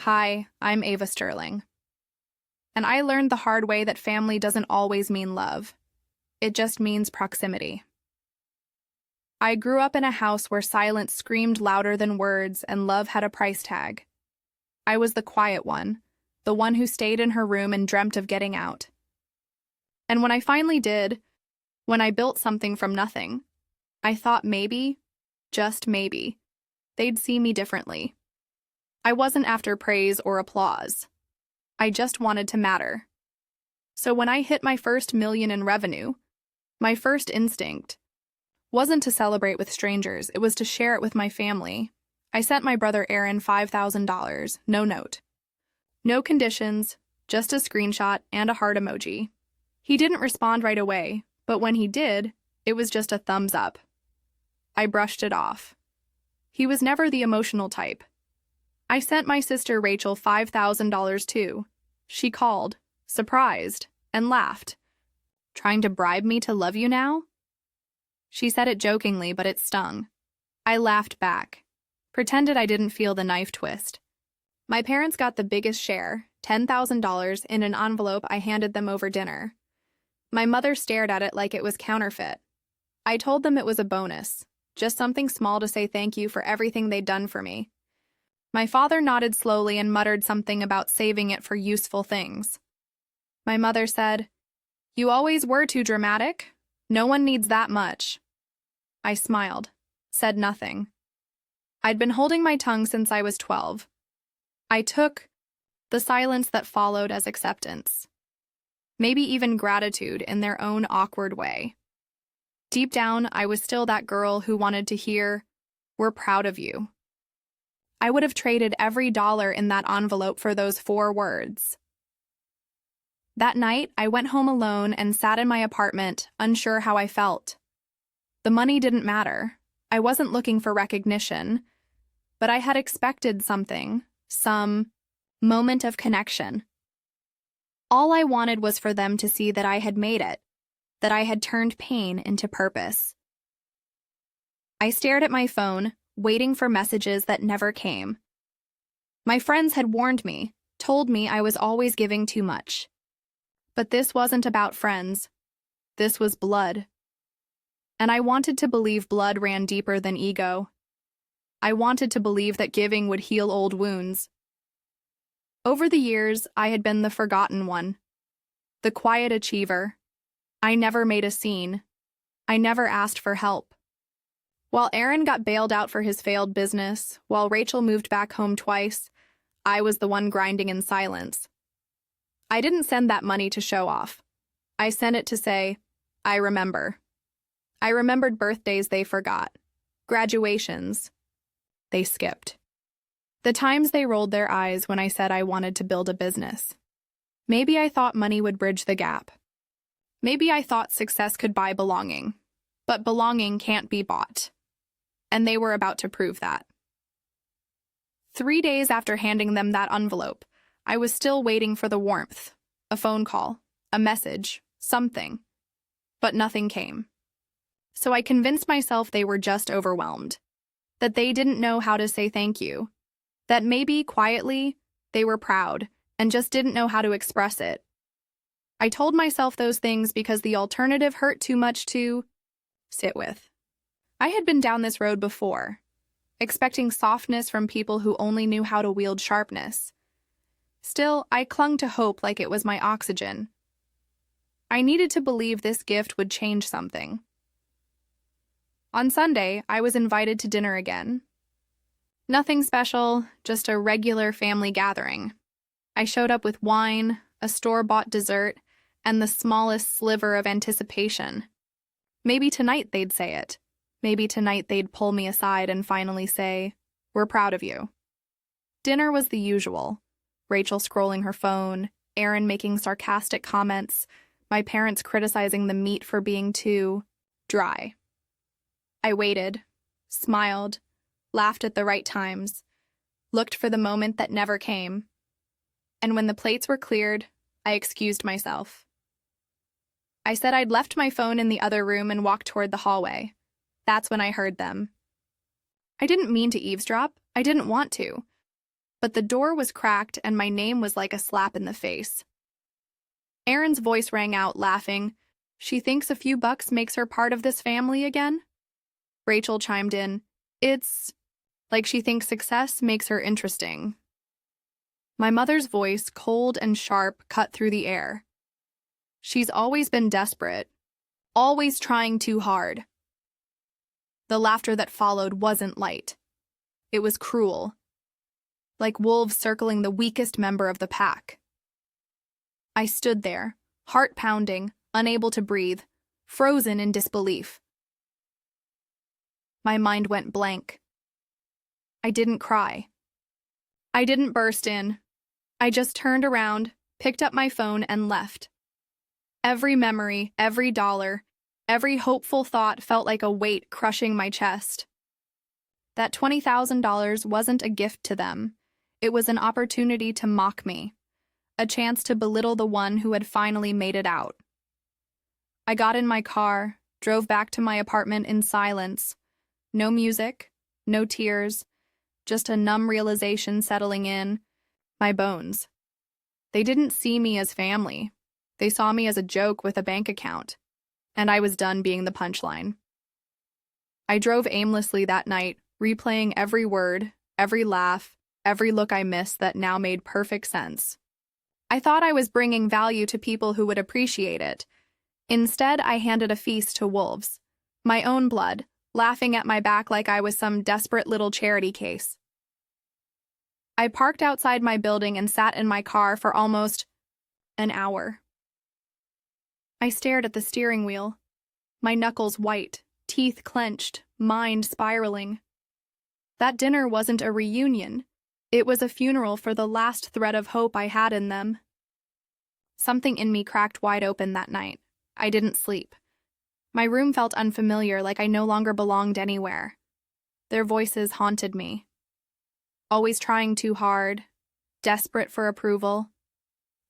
Hi, I'm Ava Sterling. And I learned the hard way that family doesn't always mean love. It just means proximity. I grew up in a house where silence screamed louder than words and love had a price tag. I was the quiet one, the one who stayed in her room and dreamt of getting out. And when I finally did, when I built something from nothing, I thought maybe, just maybe, they'd see me differently. I wasn't after praise or applause. I just wanted to matter. So when I hit my first million in revenue, my first instinct wasn't to celebrate with strangers, it was to share it with my family. I sent my brother Aaron $5,000, no note. No conditions, just a screenshot and a heart emoji. He didn't respond right away, but when he did, it was just a thumbs up. I brushed it off. He was never the emotional type. I sent my sister Rachel $5,000 too. She called, surprised, and laughed. Trying to bribe me to love you now? She said it jokingly, but it stung. I laughed back, pretended I didn't feel the knife twist. My parents got the biggest share, $10,000, in an envelope I handed them over dinner. My mother stared at it like it was counterfeit. I told them it was a bonus, just something small to say thank you for everything they'd done for me. My father nodded slowly and muttered something about saving it for useful things. My mother said, "You always were too dramatic. No one needs that much." I smiled, said nothing. I'd been holding my tongue since I was 12. I took the silence that followed as acceptance. Maybe even gratitude in their own awkward way. Deep down, I was still that girl who wanted to hear, "We're proud of you." I would have traded every dollar in that envelope for those 4 words. That night, I went home alone and sat in my apartment, unsure how I felt. The money didn't matter. I wasn't looking for recognition, but I had expected something, some moment of connection. All I wanted was for them to see that I had made it, that I had turned pain into purpose. I stared at my phone, waiting for messages that never came. My friends had warned me, told me I was always giving too much. But this wasn't about friends. This was blood. And I wanted to believe blood ran deeper than ego. I wanted to believe that giving would heal old wounds. Over the years, I had been the forgotten one, the quiet achiever. I never made a scene. I never asked for help. While Aaron got bailed out for his failed business, while Rachel moved back home twice, I was the one grinding in silence. I didn't send that money to show off. I sent it to say, I remember. I remembered birthdays they forgot, graduations they skipped, the times they rolled their eyes when I said I wanted to build a business. Maybe I thought money would bridge the gap. Maybe I thought success could buy belonging, but belonging can't be bought. And they were about to prove that. 3 days after handing them that envelope, I was still waiting for the warmth, a phone call, a message, something. But nothing came. So I convinced myself they were just overwhelmed, that they didn't know how to say thank you, that maybe, quietly, they were proud and just didn't know how to express it. I told myself those things because the alternative hurt too much to sit with. I had been down this road before, expecting softness from people who only knew how to wield sharpness. Still, I clung to hope like it was my oxygen. I needed to believe this gift would change something. On Sunday, I was invited to dinner again. Nothing special, just a regular family gathering. I showed up with wine, a store-bought dessert, and the smallest sliver of anticipation. Maybe tonight they'd say it. Maybe tonight they'd pull me aside and finally say, "We're proud of you." Dinner was the usual. Rachel scrolling her phone, Aaron making sarcastic comments, my parents criticizing the meat for being too dry. I waited, smiled, laughed at the right times, looked for the moment that never came. And when the plates were cleared, I excused myself. I said I'd left my phone in the other room and walked toward the hallway. That's when I heard them. I didn't mean to eavesdrop. I didn't want to. but the door was cracked and my name was like a slap in the face. Erin's voice rang out, laughing. She thinks a few bucks makes her part of this family again? Rachel chimed in. It's like she thinks success makes her interesting. My mother's voice, cold and sharp, cut through the air. She's always been desperate, always trying too hard. The laughter that followed wasn't light. It was cruel, like wolves circling the weakest member of the pack. I stood there, heart pounding, unable to breathe, frozen in disbelief. My mind went blank. I didn't cry. I didn't burst in. I just turned around, picked up my phone, and left. Every memory, every dollar, every hopeful thought felt like a weight crushing my chest. That $20,000 wasn't a gift to them. It was an opportunity to mock me, a chance to belittle the one who had finally made it out. I got in my car, drove back to my apartment in silence. No music, no tears, just a numb realization settling in. My bones. They didn't see me as family. They saw me as a joke with a bank account, and I was done being the punchline. I drove aimlessly that night, replaying every word, every laugh, every look I missed that now made perfect sense. I thought I was bringing value to people who would appreciate it. Instead, I handed a feast to wolves, my own blood, laughing at my back like I was some desperate little charity case. I parked outside my building and sat in my car for almost an hour. I stared at the steering wheel, my knuckles white, teeth clenched, mind spiraling. That dinner wasn't a reunion. It was a funeral for the last thread of hope I had in them. Something in me cracked wide open that night. I didn't sleep. My room felt unfamiliar, like I no longer belonged anywhere. Their voices haunted me. Always trying too hard, desperate for approval,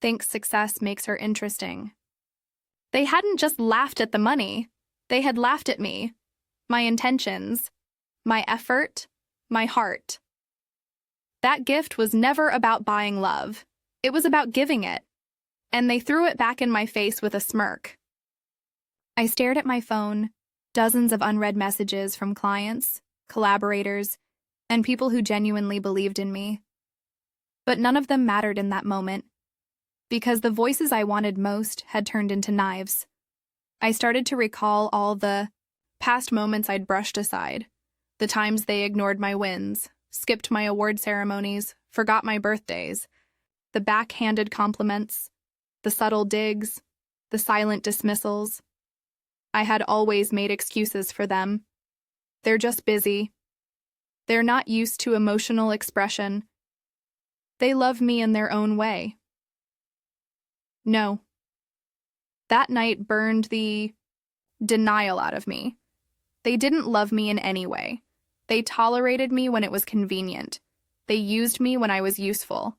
thinks success makes her interesting. They hadn't just laughed at the money. They had laughed at me, my intentions, my effort, my heart. That gift was never about buying love. It was about giving it. And they threw it back in my face with a smirk. I stared at my phone, dozens of unread messages from clients, collaborators, and people who genuinely believed in me. But none of them mattered in that moment, because the voices I wanted most had turned into knives. I started to recall all the past moments I'd brushed aside, the times they ignored my wins, skipped my award ceremonies, forgot my birthdays, the backhanded compliments, the subtle digs, the silent dismissals. I had always made excuses for them. They're just busy. They're not used to emotional expression. They love me in their own way. No. That night burned the denial out of me. They didn't love me in any way. They tolerated me when it was convenient. They used me when I was useful.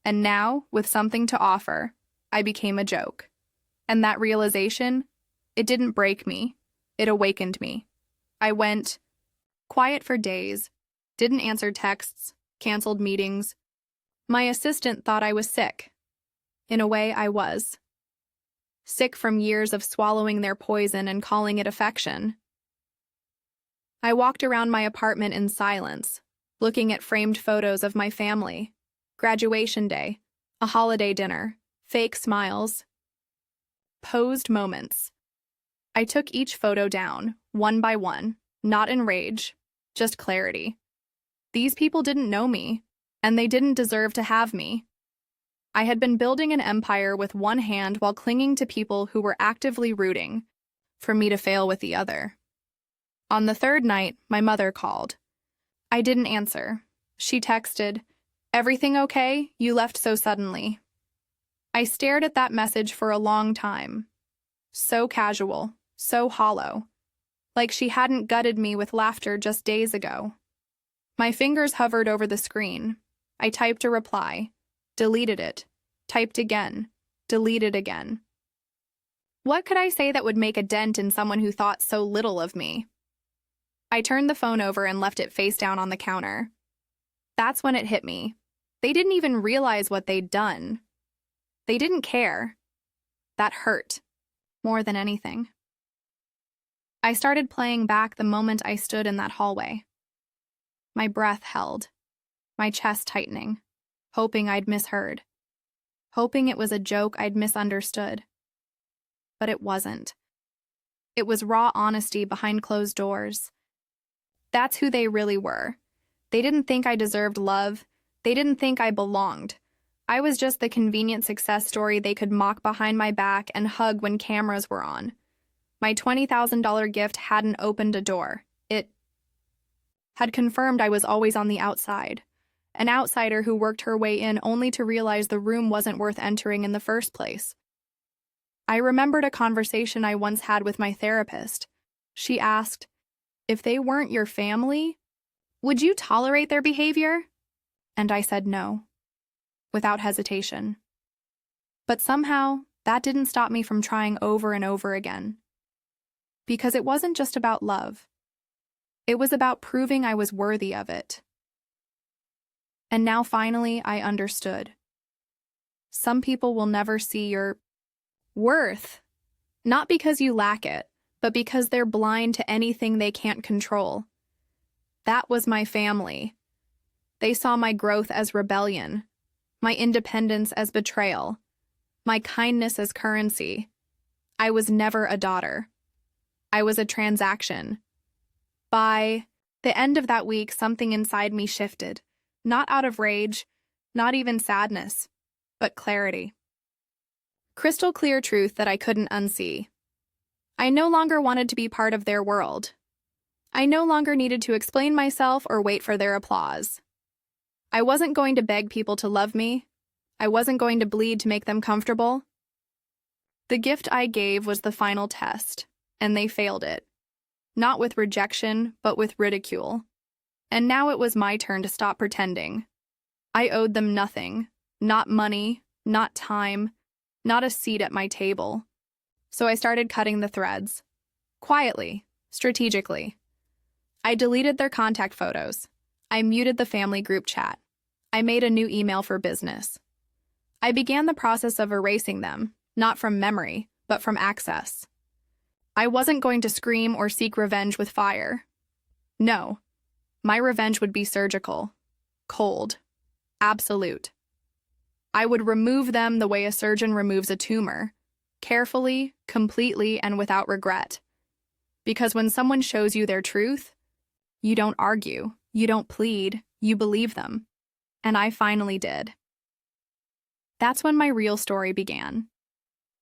And now, with something to offer, I became a joke. And that realization, it didn't break me. It awakened me. I went quiet for days, didn't answer texts, canceled meetings. My assistant thought I was sick. In a way, I was. Sick from years of swallowing their poison and calling it affection. I walked around my apartment in silence, looking at framed photos of my family, graduation day, a holiday dinner, fake smiles, posed moments. I took each photo down, one by one, not in rage, just clarity. These people didn't know me, and they didn't deserve to have me. I had been building an empire with one hand while clinging to people who were actively rooting for me to fail with the other. On the third night, my mother called. I didn't answer. She texted, "Everything okay? You left so suddenly." I stared at that message for a long time. So casual, so hollow, like she hadn't gutted me with laughter just days ago. My fingers hovered over the screen. I typed a reply, deleted it, typed again, deleted again. What could I say that would make a dent in someone who thought so little of me? I turned the phone over and left it face down on the counter. That's when it hit me. They didn't even realize what they'd done. They didn't care. That hurt more than anything. I started playing back the moment I stood in that hallway. My breath held, my chest tightening, hoping I'd misheard, hoping it was a joke I'd misunderstood. But it wasn't. It was raw honesty behind closed doors. That's who they really were. They didn't think I deserved love. They didn't think I belonged. I was just the convenient success story they could mock behind my back and hug when cameras were on. My $20,000 gift hadn't opened a door. It had confirmed I was always on the outside. An outsider who worked her way in only to realize the room wasn't worth entering in the first place. I remembered a conversation I once had with my therapist. She asked, "If they weren't your family, would you tolerate their behavior?" And I said no, without hesitation. But somehow, that didn't stop me from trying over and over again. Because it wasn't just about love. It was about proving I was worthy of it. And now finally, I understood. Some people will never see your worth, not because you lack it, but because they're blind to anything they can't control. That was my family. They saw my growth as rebellion, my independence as betrayal, my kindness as currency. I was never a daughter. I was a transaction. By the end of that week, something inside me shifted, not out of rage, not even sadness, but clarity. Crystal clear truth that I couldn't unsee. I no longer wanted to be part of their world. I no longer needed to explain myself or wait for their applause. I wasn't going to beg people to love me. I wasn't going to bleed to make them comfortable. The gift I gave was the final test, and they failed it. Not with rejection, but with ridicule. And now it was my turn to stop pretending. I owed them nothing, not money, not time, not a seat at my table. So I started cutting the threads. Quietly, strategically. I deleted their contact photos. I muted the family group chat. I made a new email for business. I began the process of erasing them, not from memory, but from access. I wasn't going to scream or seek revenge with fire. No, my revenge would be surgical, cold, absolute. I would remove them the way a surgeon removes a tumor, carefully, completely, and without regret. Because when someone shows you their truth, you don't argue, you don't plead, you believe them. And I finally did. That's when my real story began.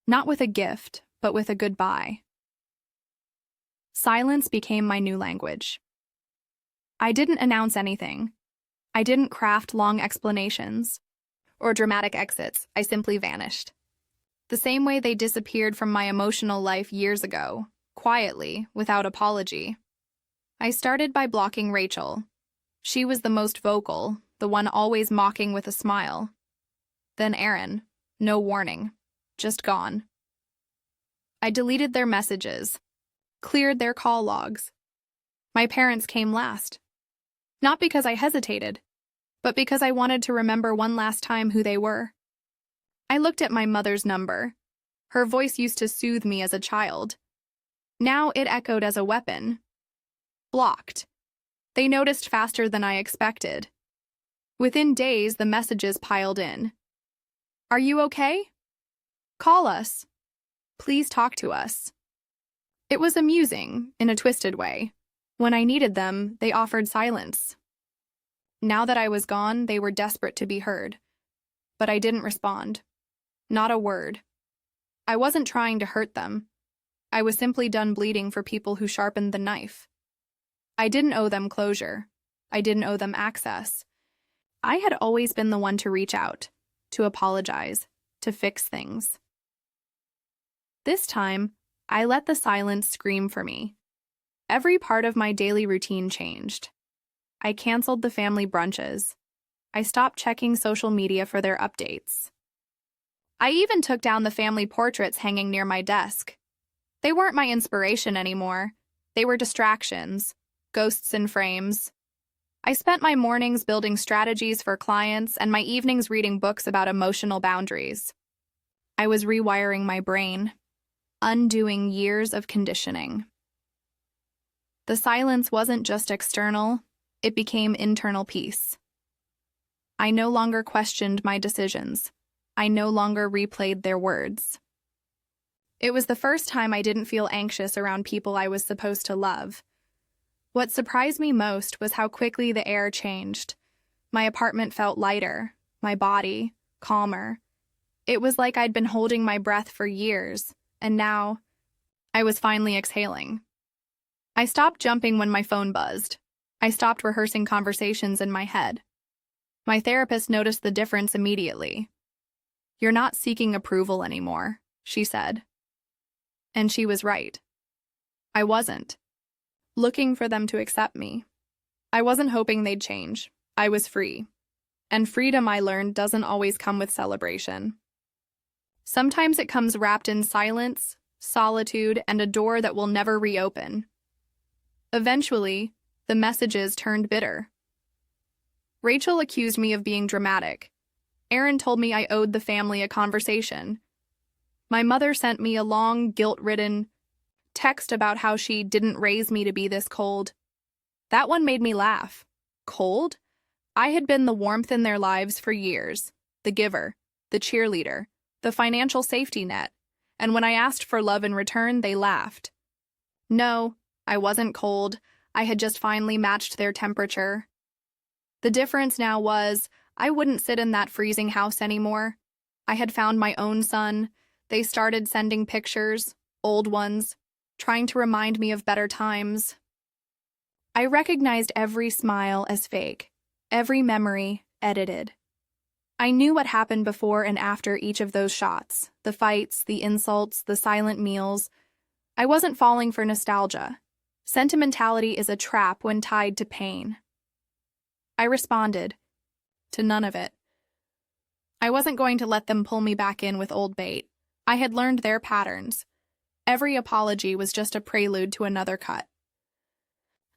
Not with a gift, but with a goodbye. Silence became my new language. I didn't announce anything. I didn't craft long explanations or dramatic exits. I simply vanished. The same way they disappeared from my emotional life years ago, quietly, without apology. I started by blocking Rachel. She was the most vocal, the one always mocking with a smile. Then Aaron, no warning, just gone. I deleted their messages, cleared their call logs. My parents came last. Not because I hesitated, but because I wanted to remember one last time who they were. I looked at my mother's number. Her voice used to soothe me as a child. Now it echoed as a weapon. Blocked. They noticed faster than I expected. Within days, the messages piled in. Are you okay? Call us. Please talk to us. It was amusing, in a twisted way. When I needed them, they offered silence. Now that I was gone, they were desperate to be heard. But I didn't respond. Not a word. I wasn't trying to hurt them. I was simply done bleeding for people who sharpened the knife. I didn't owe them closure. I didn't owe them access. I had always been the one to reach out, to apologize, to fix things. This time, I let the silence scream for me. Every part of my daily routine changed. I canceled the family brunches. I stopped checking social media for their updates. I even took down the family portraits hanging near my desk. They weren't my inspiration anymore. They were distractions, ghosts in frames. I spent my mornings building strategies for clients and my evenings reading books about emotional boundaries. I was rewiring my brain, undoing years of conditioning. The silence wasn't just external, it became internal peace. I no longer questioned my decisions. I no longer replayed their words. It was the first time I didn't feel anxious around people I was supposed to love. What surprised me most was how quickly the air changed. My apartment felt lighter, my body calmer. It was like I'd been holding my breath for years, and now I was finally exhaling. I stopped jumping when my phone buzzed. I stopped rehearsing conversations in my head. My therapist noticed the difference immediately. "You're not seeking approval anymore," she said. And she was right. I wasn't looking for them to accept me. I wasn't hoping they'd change. I was free. And freedom, I learned, doesn't always come with celebration. Sometimes it comes wrapped in silence, solitude, and a door that will never reopen. Eventually, the messages turned bitter. Rachel accused me of being dramatic. Aaron told me I owed the family a conversation. My mother sent me a long, guilt-ridden text about how she didn't raise me to be this cold. That one made me laugh. Cold? I had been the warmth in their lives for years, the giver, the cheerleader, the financial safety net, and when I asked for love in return, they laughed. No, I wasn't cold. I had just finally matched their temperature. The difference now was I wouldn't sit in that freezing house anymore. I had found my own son. They started sending pictures, old ones, trying to remind me of better times. I recognized every smile as fake, every memory edited. I knew what happened before and after each of those shots, the fights, the insults, the silent meals. I wasn't falling for nostalgia. Sentimentality is a trap when tied to pain. I responded to none of it. I wasn't going to let them pull me back in with old bait. I had learned their patterns. Every apology was just a prelude to another cut.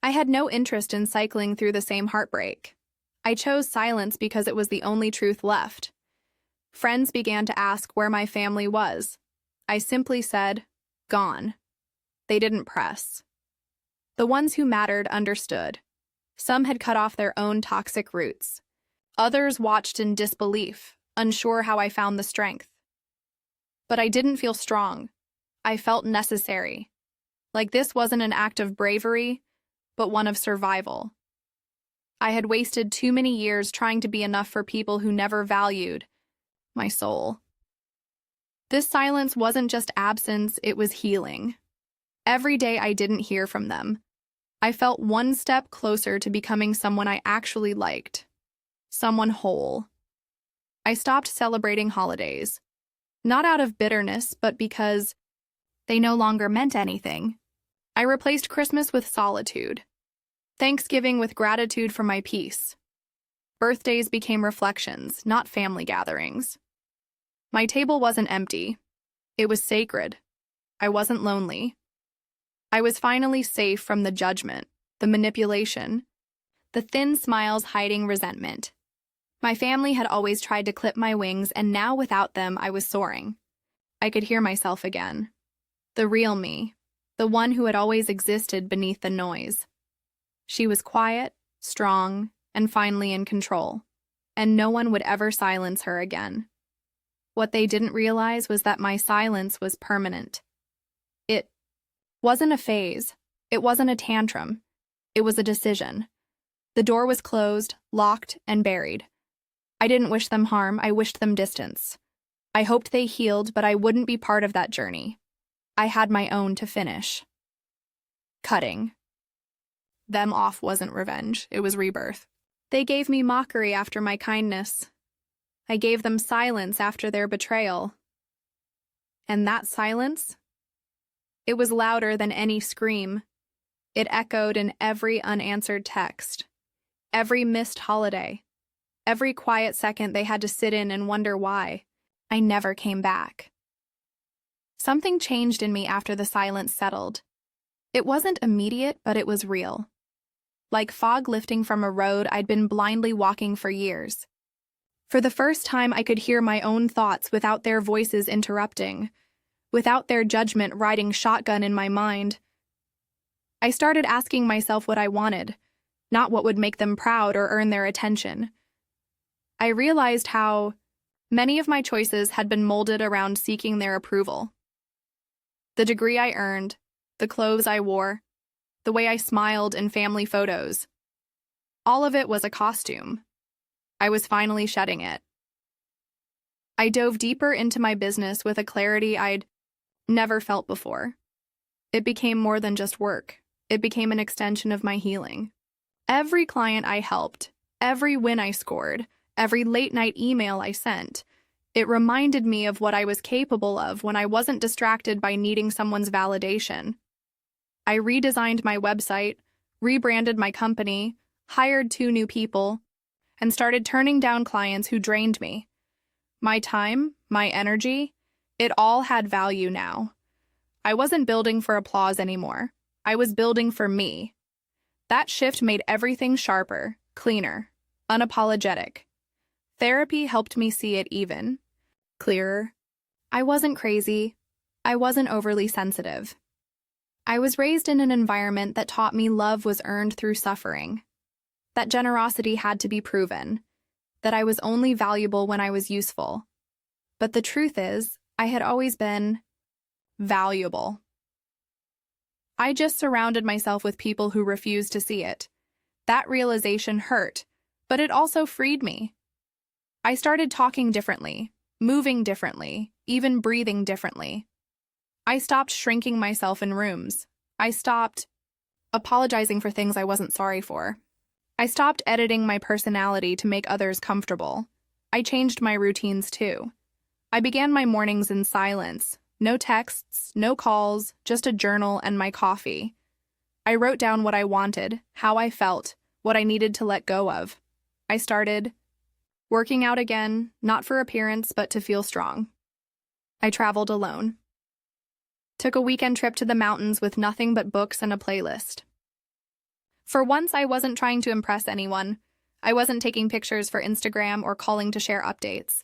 I had no interest in cycling through the same heartbreak. I chose silence because it was the only truth left. Friends began to ask where my family was. I simply said, "Gone." They didn't press. The ones who mattered understood. Some had cut off their own toxic roots. Others watched in disbelief, unsure how I found the strength. But I didn't feel strong. I felt necessary. Like this wasn't an act of bravery, but one of survival. I had wasted too many years trying to be enough for people who never valued my soul. This silence wasn't just absence, it was healing. Every day I didn't hear from them, I felt one step closer to becoming someone I actually liked. Someone whole. I stopped celebrating holidays. Not out of bitterness, but because they no longer meant anything. I replaced Christmas with solitude. Thanksgiving with gratitude for my peace. Birthdays became reflections, not family gatherings. My table wasn't empty. It was sacred. I wasn't lonely. I was finally safe from the judgment, the manipulation, the thin smiles hiding resentment. My family had always tried to clip my wings, and now without them, I was soaring. I could hear myself again. The real me, the one who had always existed beneath the noise. She was quiet, strong, and finally in control, and no one would ever silence her again. What they didn't realize was that my silence was permanent. It wasn't a phase. It wasn't a tantrum. It was a decision. The door was closed, locked, and buried. I didn't wish them harm, I wished them distance. I hoped they healed, but I wouldn't be part of that journey. I had my own to finish. Cutting them off wasn't revenge, it was rebirth. They gave me mockery after my kindness. I gave them silence after their betrayal. And that silence? It was louder than any scream. It echoed in every unanswered text, every missed holiday, every quiet second they had to sit in and wonder why I never came back. Something changed in me after the silence settled. It wasn't immediate, but it was real. like fog lifting from a road I'd been blindly walking for years. For the first time, I could hear my own thoughts without their voices interrupting, without their judgment riding shotgun in my mind. I started asking myself what I wanted, not what would make them proud or earn their attention. I realized how many of my choices had been molded around seeking their approval. The degree I earned, the clothes I wore, the way I smiled in family photos. All of it was a costume. I was finally shedding it. I dove deeper into my business with a clarity I'd never felt before. It became more than just work. It became an extension of my healing. Every client I helped, every win I scored, every late-night email I sent, it reminded me of what I was capable of when I wasn't distracted by needing someone's validation. I redesigned my website, rebranded my company, hired 2 new people, and started turning down clients who drained me. My time, my energy, it all had value now. I wasn't building for applause anymore. I was building for me. That shift made everything sharper, cleaner, unapologetic. Therapy helped me see it even clearer. I wasn't crazy. I wasn't overly sensitive. I was raised in an environment that taught me love was earned through suffering, that generosity had to be proven, that I was only valuable when I was useful. But the truth is, I had always been valuable. I just surrounded myself with people who refused to see it. That realization hurt, but it also freed me. I started talking differently, moving differently, even breathing differently. I stopped shrinking myself in rooms. I stopped apologizing for things I wasn't sorry for. I stopped editing my personality to make others comfortable. I changed my routines too. I began my mornings in silence. No texts, no calls, just a journal and my coffee. I wrote down what I wanted, how I felt, what I needed to let go of. I started working out again, not for appearance, but to feel strong. I traveled alone. Took a weekend trip to the mountains with nothing but books and a playlist. For once, I wasn't trying to impress anyone. I wasn't taking pictures for Instagram or calling to share updates.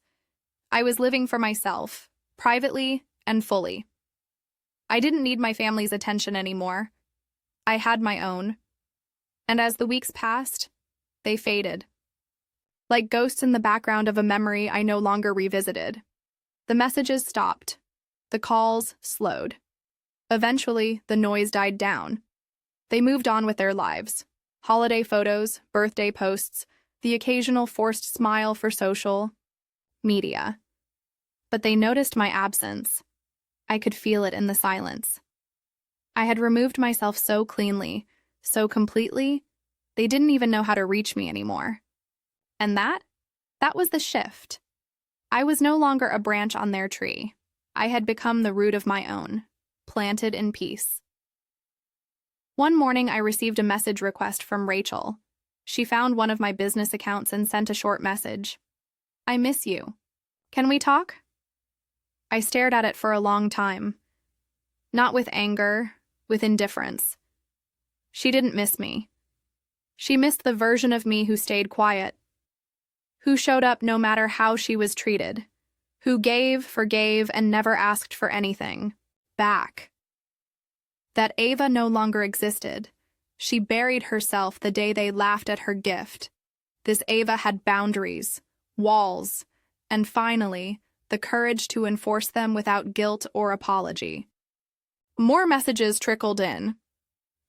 I was living for myself, privately and fully. I didn't need my family's attention anymore. I had my own. And as the weeks passed, they faded. Like ghosts in the background of a memory I no longer revisited. The messages stopped. The calls slowed. Eventually, the noise died down. They moved on with their lives. Holiday photos, birthday posts, the occasional forced smile for social media. But they noticed my absence. I could feel it in the silence. I had removed myself so cleanly, so completely, they didn't even know how to reach me anymore. And that was the shift. I was no longer a branch on their tree. I had become the root of my own, planted in peace. One morning, I received a message request from Rachel. She found one of my business accounts and sent a short message. "I miss you. Can we talk?" I stared at it for a long time. Not with anger, with indifference. She didn't miss me. She missed the version of me who stayed quiet, who showed up no matter how she was treated, who gave, forgave, and never asked for anything back. That Ava no longer existed. She buried herself the day they laughed at her gift. This Ava had boundaries, walls, and finally, the courage to enforce them without guilt or apology. More messages trickled in.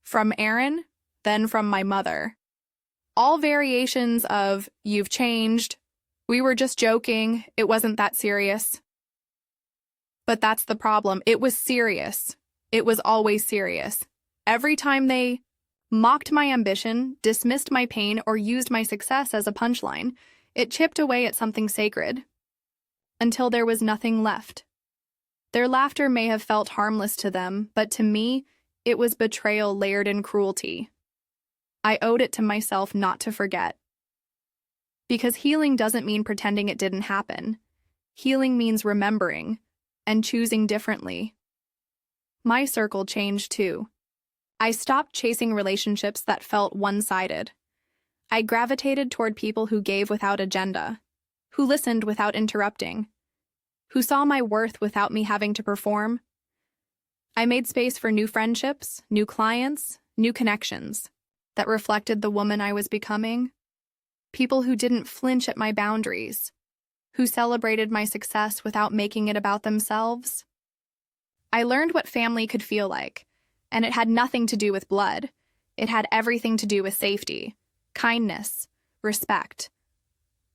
From Aaron, then from my mother. All variations of, "You've changed," "We were just joking," "It wasn't that serious." But that's the problem. It was serious. It was always serious. Every time they mocked my ambition, dismissed my pain, or used my success as a punchline, it chipped away at something sacred. Until there was nothing left. Their laughter may have felt harmless to them, but to me, it was betrayal layered in cruelty. I owed it to myself not to forget. Because healing doesn't mean pretending it didn't happen. Healing means remembering and choosing differently. My circle changed too. I stopped chasing relationships that felt one-sided. I gravitated toward people who gave without agenda, who listened without interrupting, who saw my worth without me having to perform. I made space for new friendships, new clients, new connections that reflected the woman I was becoming. People who didn't flinch at my boundaries, who celebrated my success without making it about themselves. I learned what family could feel like, and it had nothing to do with blood. It had everything to do with safety, kindness, respect.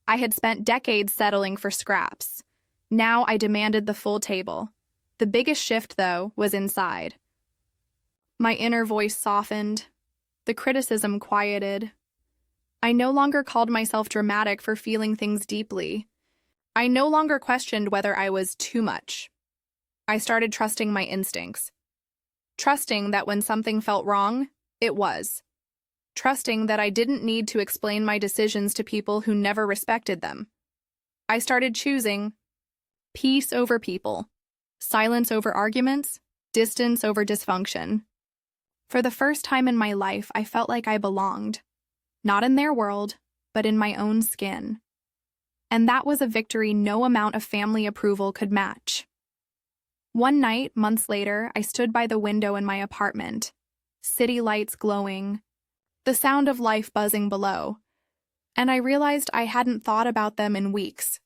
I had spent decades settling for scraps. Now I demanded the full table. The biggest shift, though, was inside. My inner voice softened. The criticism quieted. I no longer called myself dramatic for feeling things deeply. I no longer questioned whether I was too much. I started trusting my instincts. Trusting that when something felt wrong, it was. Trusting that I didn't need to explain my decisions to people who never respected them. I started choosing peace over people, silence over arguments, distance over dysfunction. For the first time in my life, I felt like I belonged. Not in their world, but in my own skin. And that was a victory no amount of family approval could match. One night, months later, I stood by the window in my apartment, city lights glowing, the sound of life buzzing below, and I realized I hadn't thought about them in weeks.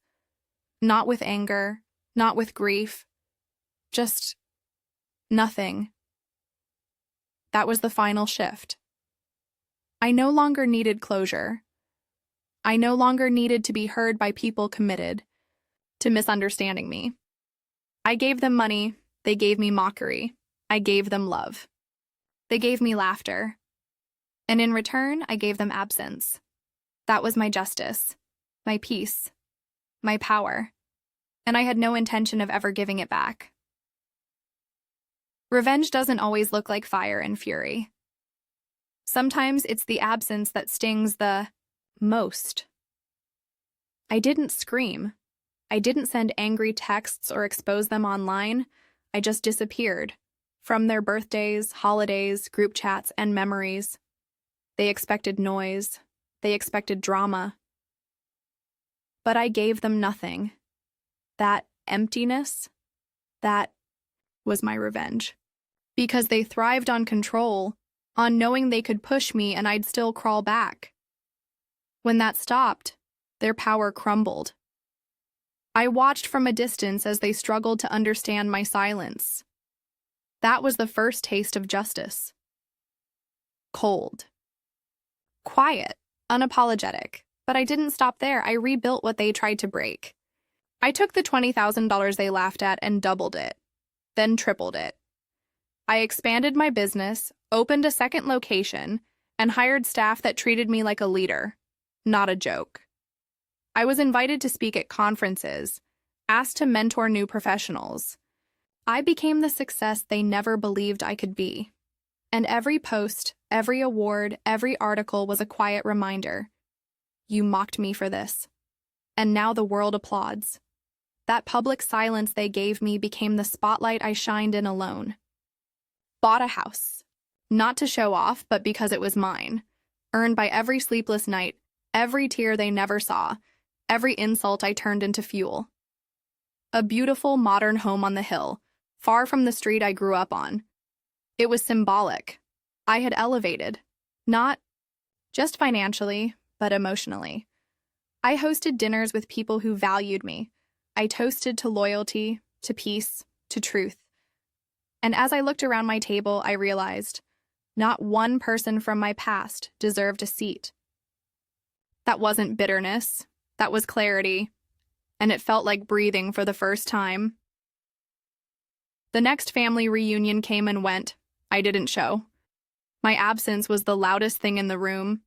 Not with anger, not with grief, just nothing. That was the final shift. I no longer needed closure. I no longer needed to be heard by people committed to misunderstanding me. I gave them money, they gave me mockery. I gave them love. They gave me laughter. And in return, I gave them absence. That was my justice, my peace, my power. And I had no intention of ever giving it back. Revenge doesn't always look like fire and fury. Sometimes it's the absence that stings the most. I didn't scream. I didn't send angry texts or expose them online. I just disappeared from their birthdays, holidays, group chats, and memories. They expected noise. They expected drama. But I gave them nothing. That emptiness, that was my revenge. Because they thrived on control, on knowing they could push me and I'd still crawl back. When that stopped, their power crumbled. I watched from a distance as they struggled to understand my silence. That was the first taste of justice. Cold. Quiet, unapologetic. But I didn't stop there. I rebuilt what they tried to break. I took the $20,000 they laughed at and doubled it, then tripled it. I expanded my business, opened a second location, and hired staff that treated me like a leader, not a joke. I was invited to speak at conferences, asked to mentor new professionals. I became the success they never believed I could be. And every post, every award, every article was a quiet reminder. You mocked me for this. And now the world applauds. That public silence they gave me became the spotlight I shined in alone. Bought a house. Not to show off, but because it was mine. Earned by every sleepless night, every tear they never saw, every insult I turned into fuel. A beautiful, modern home on the hill, far from the street I grew up on. It was symbolic. I had elevated. Not just financially, but emotionally. I hosted dinners with people who valued me. I toasted to loyalty, to peace, to truth. And as I looked around my table, I realized not one person from my past deserved a seat. That wasn't bitterness. That was clarity. And it felt like breathing for the first time. The next family reunion came and went. I didn't show. My absence was the loudest thing in the room.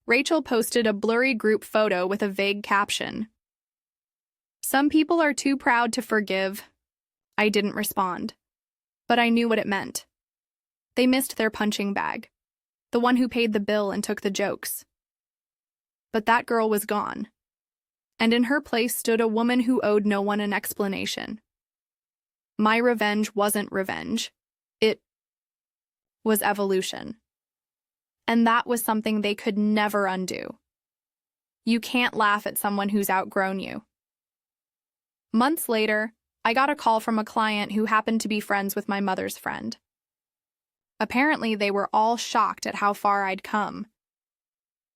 Rachel posted a blurry group photo with a vague caption. Some people are too proud to forgive. I didn't respond. But I knew what it meant. They missed their punching bag. The one who paid the bill and took the jokes. But that girl was gone. And in her place stood a woman who owed no one an explanation. My revenge wasn't revenge. It was evolution. And that was something they could never undo. You can't laugh at someone who's outgrown you. Months later, I got a call from a client who happened to be friends with my mother's friend. Apparently, they were all shocked at how far I'd come.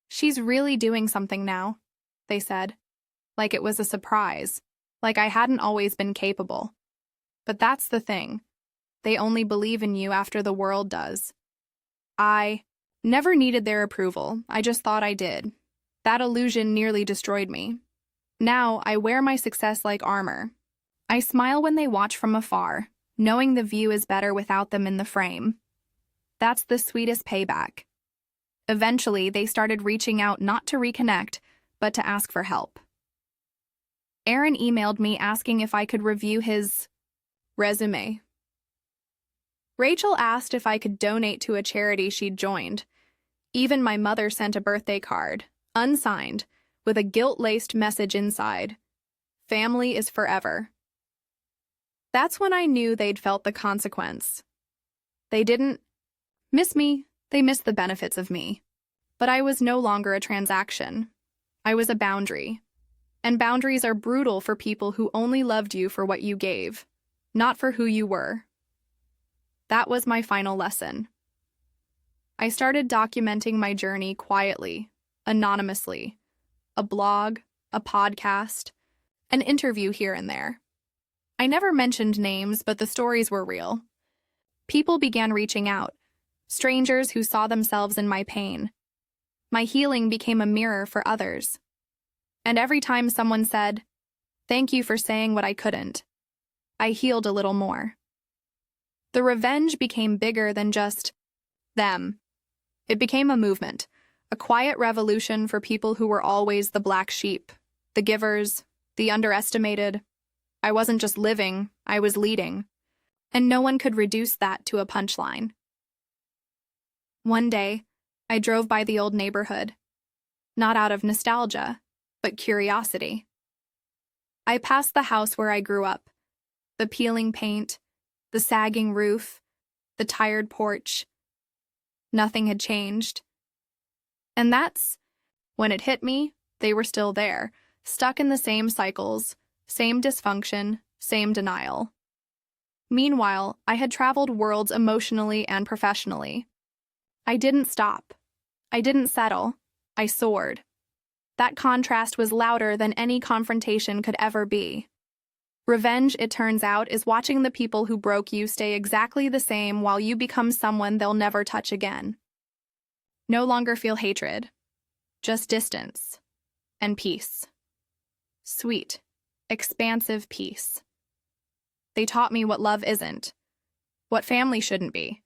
"She's really doing something now," they said, like it was a surprise, like I hadn't always been capable. But that's the thing. They only believe in you after the world does. I never needed their approval, I just thought I did. That illusion nearly destroyed me. Now, I wear my success like armor. I smile when they watch from afar, knowing the view is better without them in the frame. That's the sweetest payback. Eventually, they started reaching out not to reconnect, but to ask for help. Aaron emailed me asking if I could review his resume. Rachel asked if I could donate to a charity she'd joined. Even my mother sent a birthday card, unsigned, with a guilt-laced message inside. "Family is forever." That's when I knew they'd felt the consequence. They didn't miss me, they missed the benefits of me. But I was no longer a transaction. I was a boundary. And boundaries are brutal for people who only loved you for what you gave, not for who you were. That was my final lesson. I started documenting my journey quietly, anonymously. A blog, a podcast, an interview here and there. I never mentioned names, but the stories were real. People began reaching out, strangers who saw themselves in my pain. My healing became a mirror for others. And every time someone said, "Thank you for saying what I couldn't," I healed a little more. The revenge became bigger than just them. It became a movement, a quiet revolution for people who were always the black sheep, the givers, the underestimated. I wasn't just living, I was leading. And no one could reduce that to a punchline. One day, I drove by the old neighborhood, not out of nostalgia, but curiosity. I passed the house where I grew up, the peeling paint, the sagging roof, the tired porch. Nothing had changed. And that's when it hit me, they were still there, stuck in the same cycles, same dysfunction, same denial. Meanwhile, I had traveled worlds emotionally and professionally. I didn't stop. I didn't settle. I soared. That contrast was louder than any confrontation could ever be. Revenge, it turns out, is watching the people who broke you stay exactly the same while you become someone they'll never touch again. No longer feel hatred, just distance and peace. Sweet, expansive peace. They taught me what love isn't, what family shouldn't be.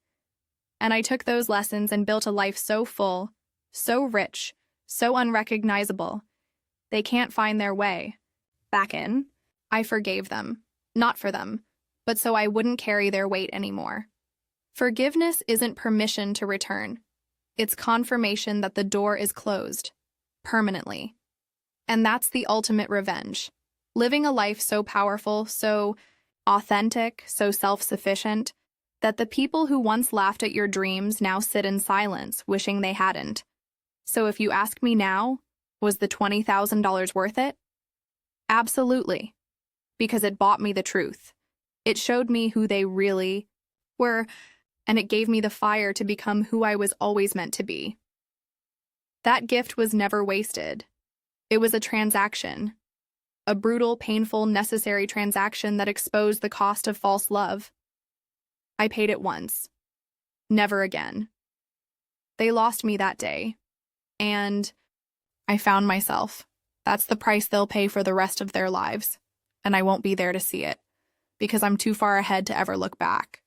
And I took those lessons and built a life so full, so rich, so unrecognizable, they can't find their way back in. I forgave them, not for them, but so I wouldn't carry their weight anymore. Forgiveness isn't permission to return. It's confirmation that the door is closed, permanently. And that's the ultimate revenge. Living a life so powerful, so authentic, so self-sufficient, that the people who once laughed at your dreams now sit in silence, wishing they hadn't. So if you ask me now, was the $20,000 worth it? Absolutely. Because it bought me the truth. It showed me who they really were, and it gave me the fire to become who I was always meant to be. That gift was never wasted. It was a transaction. A brutal, painful, necessary transaction that exposed the cost of false love. I paid it once. Never again. They lost me that day. And I found myself. That's the price they'll pay for the rest of their lives. And I won't be there to see it, because I'm too far ahead to ever look back.